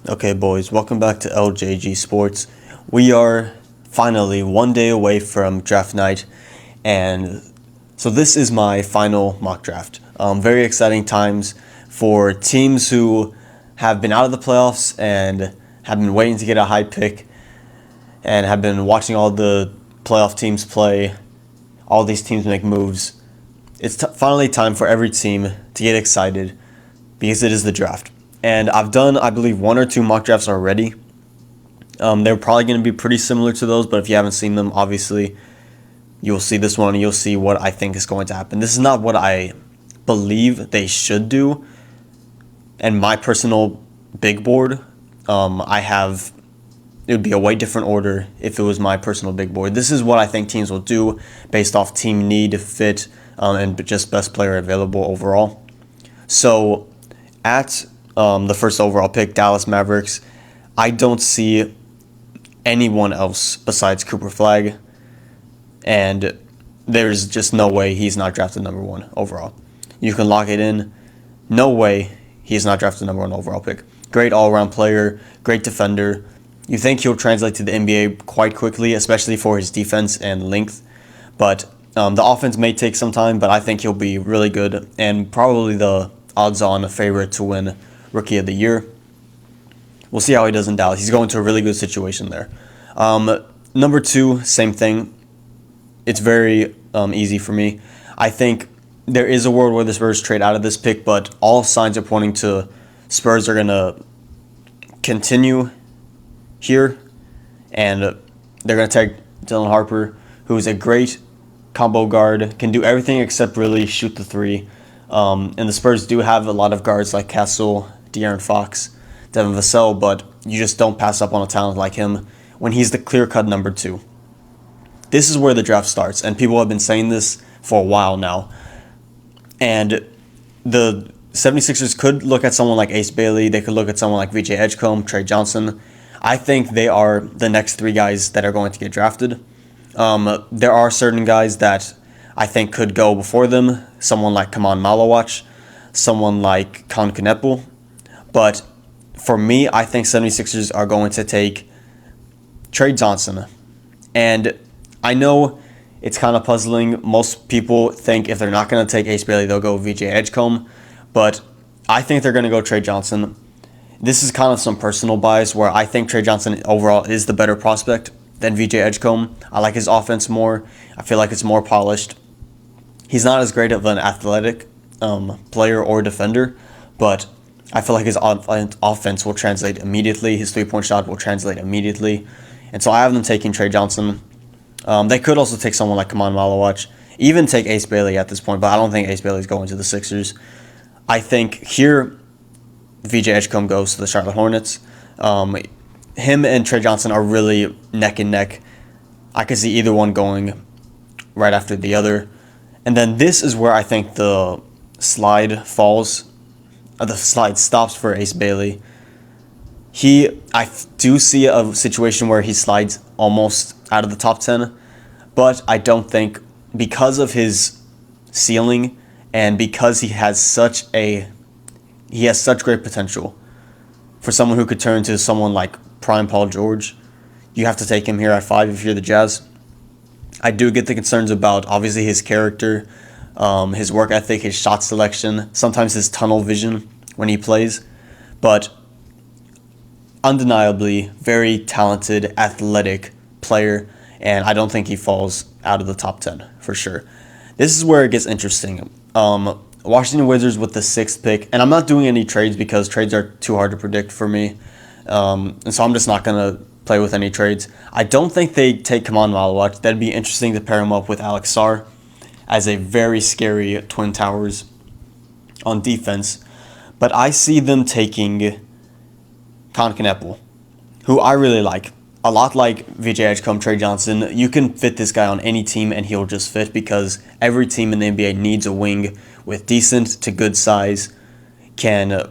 Okay, boys, welcome back to LJG Sports. We are finally one day away from draft night, and so this is my final mock draft. Very exciting times for teams who have been out of the playoffs and have been waiting to get a high pick and have been watching all the playoff teams play, all these teams make moves. It's finally time for every team to get excited because it is the draft. And I've done, I believe, one or two mock drafts already. They're probably going to be pretty similar to those, but if you haven't seen them, obviously, you'll see this one and you'll see what I think is going to happen. This is not what I believe they should do. And my personal big board, it would be a way different order if it was my personal big board. This is what I think teams will do based off team need, fit, and just best player available overall. So at the first overall pick, Dallas Mavericks, I don't see anyone else besides Cooper Flagg, and there's just no way he's not drafted number one overall. You can lock it in. No way he's not drafted number one overall pick. Great all-around player, great defender. You think he'll translate to the NBA quite quickly, especially for his defense and length, but the offense may take some time, but I think he'll be really good and probably the odds-on favorite to win Rookie of the Year. We'll see how he does in Dallas. He's going to a really good situation there. Number two, same thing. It's very easy for me. I think there is a world where the Spurs trade out of this pick, but all signs are pointing to Spurs are going to continue here, and they're going to take Dylan Harper, who's a great combo guard, can do everything except really shoot the three. And the Spurs do have a lot of guards like Castle, De'Aaron Fox, Devin Vassell, but you just don't pass up on a talent like him when he's the clear-cut number two. This is where the draft starts, and people have been saying this for a while now. And the 76ers could look at someone like Ace Bailey. They could look at someone like VJ Edgecombe, Trey Johnson. I think they are the next three guys that are going to get drafted. There are certain guys that I think could go before them. Someone like Kaman Malawach, someone like Kon Kneppel. But for me, I think 76ers are going to take Trey Johnson. And I know it's kind of puzzling. Most people think if they're not going to take Ace Bailey, they'll go VJ Edgecombe. But I think they're going to go Trey Johnson. This is kind of some personal bias where I think Trey Johnson overall is the better prospect than VJ Edgecombe. I like his offense more. I feel like it's more polished. He's not as great of an athletic player or defender, but I feel like his offense will translate immediately. His three-point shot will translate immediately. And so I have them taking Trey Johnson. They could also take someone like Kaman Malawach, even take Ace Bailey at this point, but I don't think Ace Bailey's going to the Sixers. I think here VJ Edgecombe goes to the Charlotte Hornets. Him and Trey Johnson are really neck and neck. I could see either one going right after the other. And then this is where I think the slide falls. The slide stops for Ace Bailey. I do see a situation where he slides almost out of the top 10, but I don't think, because of his ceiling and because he has such great potential for someone who could turn to someone like prime Paul George, you have to take him here at 5 if you're the Jazz. I do get the concerns about, obviously, his character, his work ethic, his shot selection, sometimes his tunnel vision when he plays, but undeniably very talented, athletic player, and I don't think he falls out of the top 10 for sure. This is where it gets interesting. Washington Wizards with the 6th pick, and I'm not doing any trades because trades are too hard to predict for me, and so I'm just not going to play with any trades. I don't think they take Kaman Malawach. That'd be interesting to pair him up with Alex Sarr as a very scary Twin Towers on defense. But I see them taking Kon Kneppel, who I really like. A lot like VJ Edgecombe, Trey Johnson. You can fit this guy on any team and he'll just fit because every team in the NBA needs a wing with decent to good size, can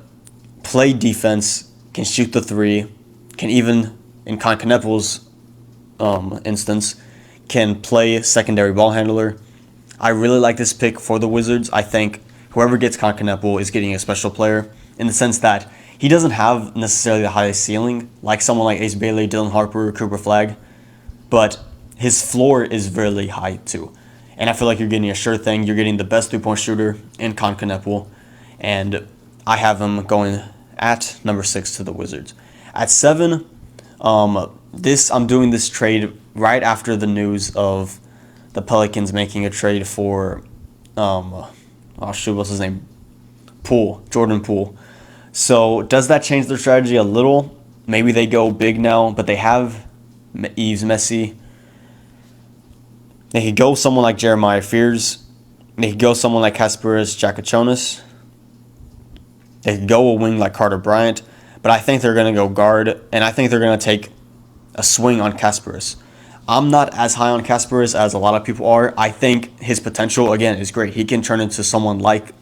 play defense, can shoot the three, can even, in Kon Kneppel's instance, can play secondary ball handler. I really like this pick for the Wizards. I think whoever gets Kon Kneppel is getting a special player in the sense that He doesn't have necessarily the highest ceiling, like someone like Ace Bailey, Dylan Harper, Cooper Flagg, but his floor is really high too. And I feel like you're getting a sure thing. You're getting the best three-point shooter in Con Kneppel, and I have him going at number 6 to the Wizards. At 7, I'm doing this trade right after the news of the Pelicans making a trade for, what's his name? Jordan Poole. So does that change their strategy a little? Maybe they go big now, but they have Yves Messi. They could go someone like Jeremiah Fears. They could go someone like Kasparas Giacochonis. They could go a wing like Carter Bryant. But I think they're going to go guard, and I think they're going to take a swing on Kasparas. I'm not as high on Kasparas as a lot of people are. I think his potential, again, is great. He can turn into someone like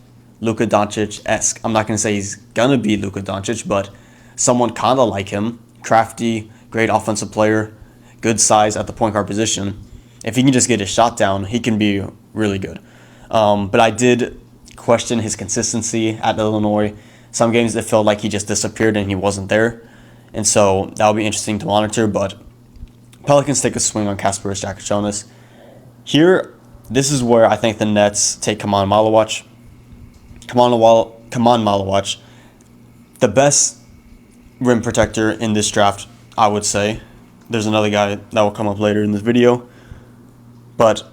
Luka Doncic-esque. I'm not going to say he's going to be Luka Doncic, but someone kind of like him. Crafty, great offensive player, good size at the point guard position. If he can just get his shot down, he can be really good. But I did question his consistency at Illinois. Some games it felt like he just disappeared and he wasn't there. And so that will be interesting to monitor. But Pelicans take a swing on Kasparas Giacochonis. Here, this is where I think the Nets take Kemon Malawach. Kemon Malawach, the best rim protector in this draft, I would say. There's another guy that will come up later in this video. But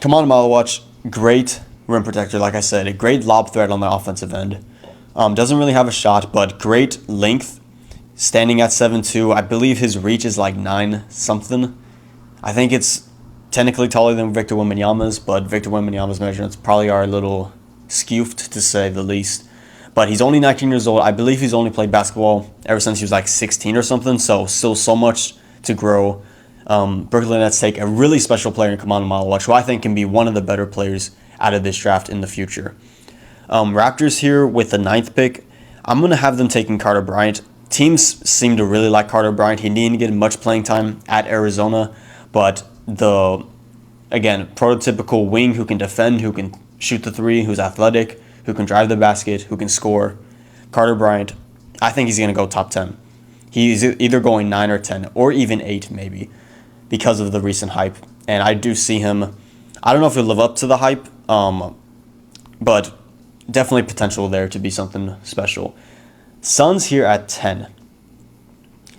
Kemon Malawach, great rim protector, like I said. A great lob threat on the offensive end. Doesn't really have a shot, but great length. Standing at 7'2", I believe his reach is like 9-something. I think it's technically taller than Victor Wembanyama's, but Victor Wembanyama's measurements probably are a little skewed, to say the least. But he's only 19 years old. I believe he's only played basketball ever since he was like 16 or something, so still so much to grow. Brooklyn Nets take a really special player in Kemon Malawach, who I think can be one of the better players out of this draft in the future. Raptors here with the 9th pick. I'm going to have them taking Carter Bryant. Teams seem to really like Carter Bryant. He didn't get much playing time at Arizona, but again, prototypical wing who can defend, who can shoot the three, who's athletic, who can drive the basket, who can score. Carter Bryant, I think he's going to go top 10. He's either going 9 or 10, or even 8 maybe, because of the recent hype. And I do see him, I don't know if he'll live up to the hype, but definitely potential there to be something special. Suns here at 10.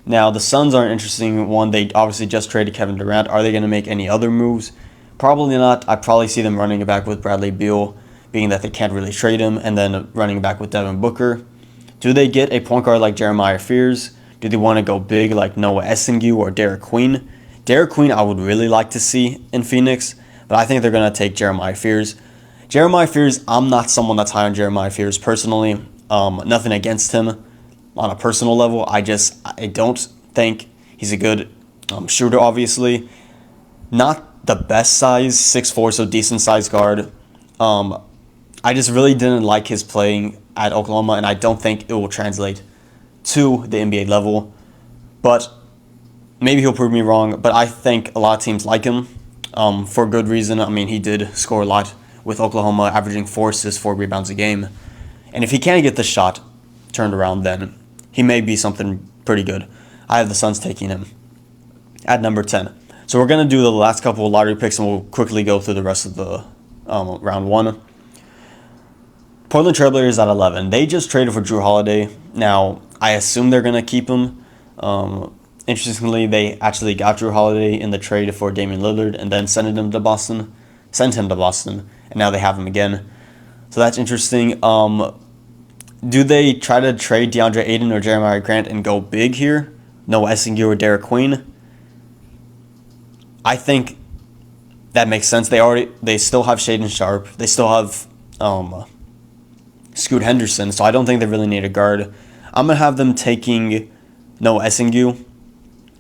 Now, the Suns are an interesting one. They obviously just traded Kevin Durant. Are they going to make any other moves? Probably not. I probably see them running it back with Bradley Beal, being that they can't really trade him, and then running back with Devin Booker. Do they get a point guard like Jeremiah Fears? Do they want to go big like Noah Essingue or Derek Queen? Derek Queen I would really like to see in Phoenix, but I think they're going to take Jeremiah Fears. Jeremiah Fears, I'm not someone that's high on Jeremiah Fears personally. Nothing against him on a personal level. I don't think he's a good shooter, obviously. Not the best size, 6'4", so decent size guard. I just really didn't like his playing at Oklahoma, and I don't think it will translate to the NBA level. But maybe he'll prove me wrong, but I think a lot of teams like him for good reason. I mean, he did score a lot with Oklahoma, averaging 4 assists, 4 rebounds a game. And if he can't get the shot turned around, then he may be something pretty good. I have the Suns taking him at number 10. So we're going to do the last couple of lottery picks, and we'll quickly go through the rest of the round 1. Portland Trailblazers at 11. They just traded for Jrue Holiday. Now, I assume they're going to keep him. Interestingly, they actually got Jrue Holiday in the trade for Damian Lillard and then sent him to Boston, and now they have him again. So that's interesting. Do they try to trade DeAndre Ayton or Jeremiah Grant and go big here? Noah Essingue or Derek Queen? I think that makes sense. They still have Shaedon Sharpe. They still have Scoot Henderson, so I don't think they really need a guard. I'm going to have them taking Noah Essingue,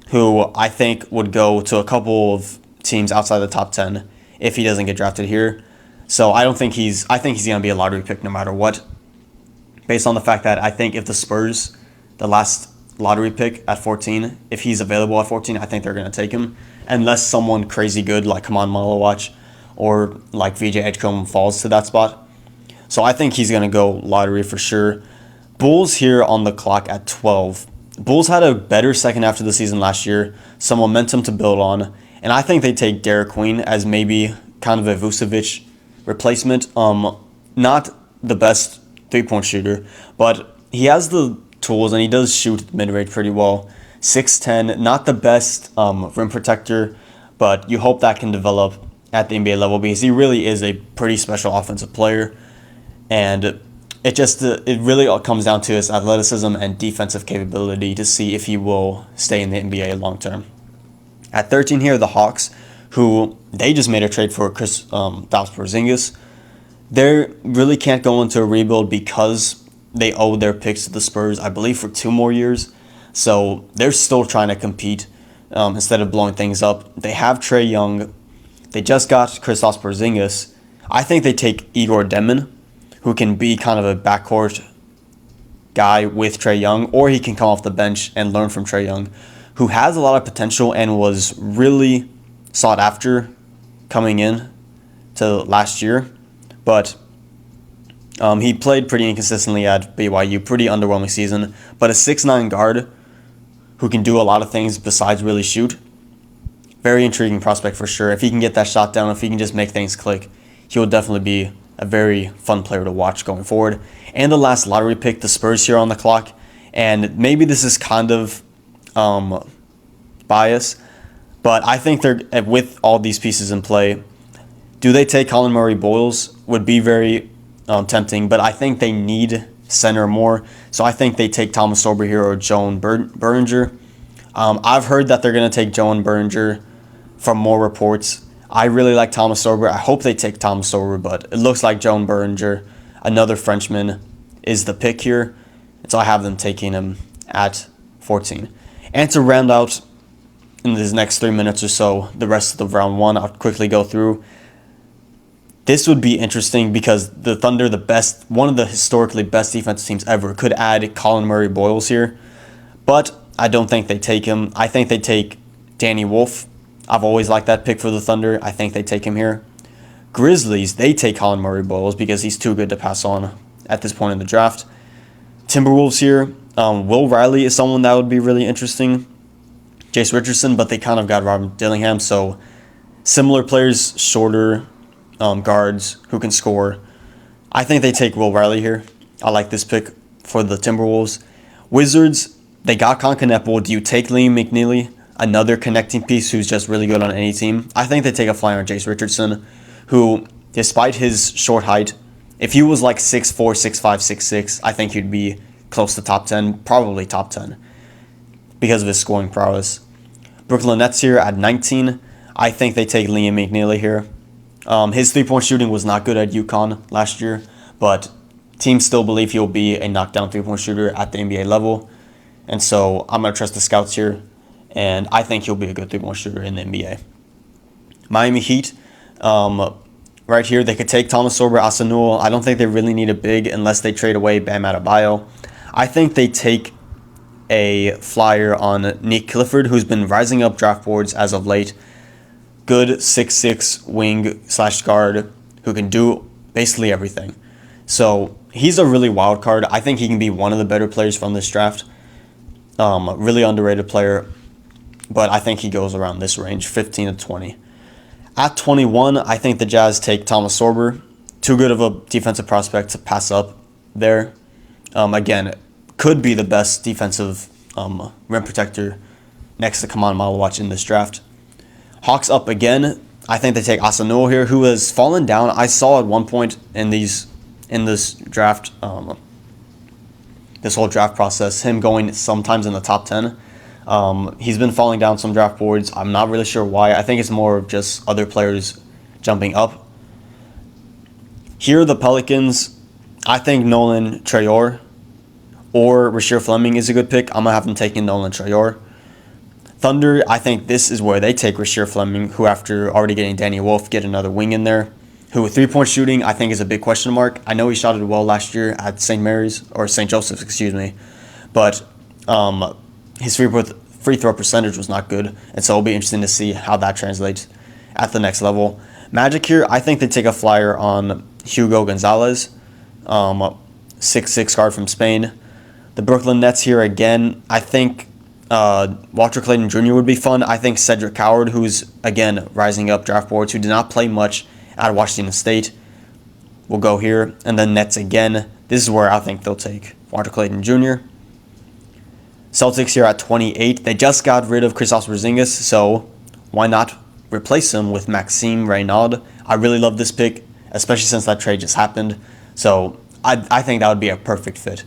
who I think would go to a couple of teams outside the top 10 if he doesn't get drafted here. So I think he's going to be a lottery pick no matter what, based on the fact that I think if the Spurs, the last lottery pick at 14, if he's available at 14, I think they're going to take him, unless someone crazy good like Kemon Malawach or like VJ Edgecombe falls to that spot. So I think he's going to go lottery for sure. Bulls here on the clock at 12. Bulls had a better second half of the season last year, some momentum to build on, and I think they take Derek Queen as maybe kind of a Vucevic replacement. Not the best three-point shooter, but he has the tools and he does shoot mid-range pretty well. 6'10", not the best rim protector, but you hope that can develop at the NBA level because he really is a pretty special offensive player, and it really all comes down to his athleticism and defensive capability to see if he will stay in the NBA long term. At 13 here, the Hawks, who they just made a trade for Kristaps Porzingis. They really can't go into a rebuild because they owe their picks to the Spurs, I believe, for 2 more years. So they're still trying to compete instead of blowing things up. They have Trae Young. They just got Kristaps Porzingis. I think they take Igor Demon, who can be kind of a backcourt guy with Trae Young, or he can come off the bench and learn from Trae Young, who has a lot of potential and was really sought after coming in to last year. But he played pretty inconsistently at BYU, pretty underwhelming season. But a 6'9" guard who can do a lot of things besides really shoot, very intriguing prospect for sure. If he can get that shot down, if he can just make things click, he will definitely be a very fun player to watch going forward. And the last lottery pick, the Spurs here on the clock. And maybe this is kind of bias, but I think they're, with all these pieces in play, do they take Colin Murray-Boyles? Would be very tempting, but I think they need center more. So I think they take Thomas Sorber here or Joan Berninger. I've heard that they're going to take Joan Berninger from more reports. I really like Thomas Sorber. I hope they take Thomas Sorber, but it looks like Joan Berninger, another Frenchman, is the pick here. And so I have them taking him at 14. And to round out in these next 3 minutes or so, the rest of the round 1, I'll quickly go through. This would be interesting because the Thunder, one of the historically best defensive teams ever, could add Colin Murray-Boyles here. But I don't think they take him. I think they take Danny Wolf. I've always liked that pick for the Thunder. I think they take him here. Grizzlies, they take Colin Murray-Boyles because he's too good to pass on at this point in the draft. Timberwolves here, Will Riley is someone that would be really interesting. Jace Richardson, but they kind of got Robert Dillingham, so similar players, shorter guards who can score. I think they take Will Riley here. I like this pick for the Timberwolves. Wizards, they got Concanepo. Do you take Liam McNeely, another connecting piece who's just really good on any team? I think they take a flyer on Jace Richardson, who, despite his short height, if he was like 6'4", 6'5", 6'6", I think he'd be close to top 10, probably top 10, because of his scoring prowess. Brooklyn Nets here at 19. I think they take Liam McNeely here. His three-point shooting was not good at UConn last year, but teams still believe he'll be a knockdown three-point shooter at the NBA level. And so I'm going to trust the scouts here, and I think he'll be a good three-point shooter in the NBA. Miami Heat, right here, they could take Thomas Sorber, Asanul. I don't think they really need a big unless they trade away Bam Adebayo. I think they take a flyer on Nick Clifford, who's been rising up draft boards as of late. Good 6'6" wing/guard who can do basically everything. So he's a really wild card. I think he can be one of the better players from this draft. Really underrated player, but I think he goes around this range, 15 to 20. At 21, I think the Jazz take Thomas Sorber. Too good of a defensive prospect to pass up there. Again, could be the best defensive rim protector next to Kaman Malawach in this draft. Hawks up again. I think they take Asanul here, who has fallen down. I saw at one point in this draft, this whole draft process, him going sometimes in the top 10. He's been falling down some draft boards. I'm not really sure why. I think it's more of just other players jumping up. Here, the Pelicans, I think Nolan Traore or Rasheer Fleming is a good pick. I'm going to have them taking Nolan Traore. Thunder, I think this is where they take Rasheer Fleming, who after already getting Danny Wolf, get another wing in there, who with three-point shooting I think is a big question mark. I know he shot it well last year at St. Joseph's, but his free throw percentage was not good, and so it'll be interesting to see how that translates at the next level. Magic here, I think they take a flyer on Hugo Gonzalez, 6'6" guard from Spain. The Brooklyn Nets here again. I think Walter Clayton Jr. would be fun. I think Cedric Howard, who's, again, rising up draft boards, who did not play much out of Washington State, will go here. And then Nets again. This is where I think they'll take Walter Clayton Jr. Celtics here at 28. They just got rid of Kristaps Porzingis, so why not replace him with Maxime Reynaud? I really love this pick, especially since that trade just happened. So I think that would be a perfect fit.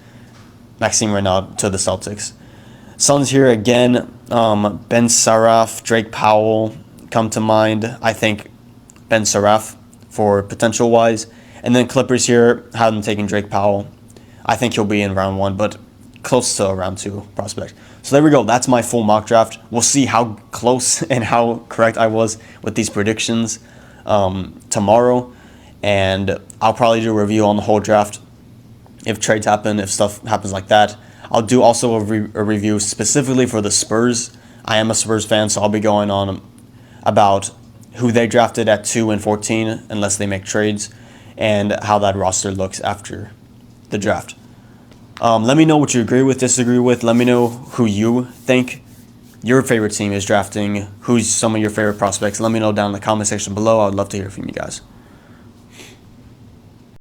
Maxime Reynaud to the Celtics. Suns here again. Ben Saraf, Drake Powell come to mind. I think Ben Saraf for potential wise. And then Clippers here have them taking Drake Powell. I think he'll be in round 1, but close to a round 2 prospect. So there we go. That's my full mock draft. We'll see how close and how correct I was with these predictions tomorrow. And I'll probably do a review on the whole draft if trades happen, if stuff happens like that. I'll do also a review specifically for the Spurs. I am a Spurs fan, so I'll be going on about who they drafted at 2 and 14 unless they make trades, and how that roster looks after the draft. Let me know what you agree with, disagree with. Let me know who you think your favorite team is drafting, who's some of your favorite prospects. Let me know down in the comment section below. I would love to hear from you guys.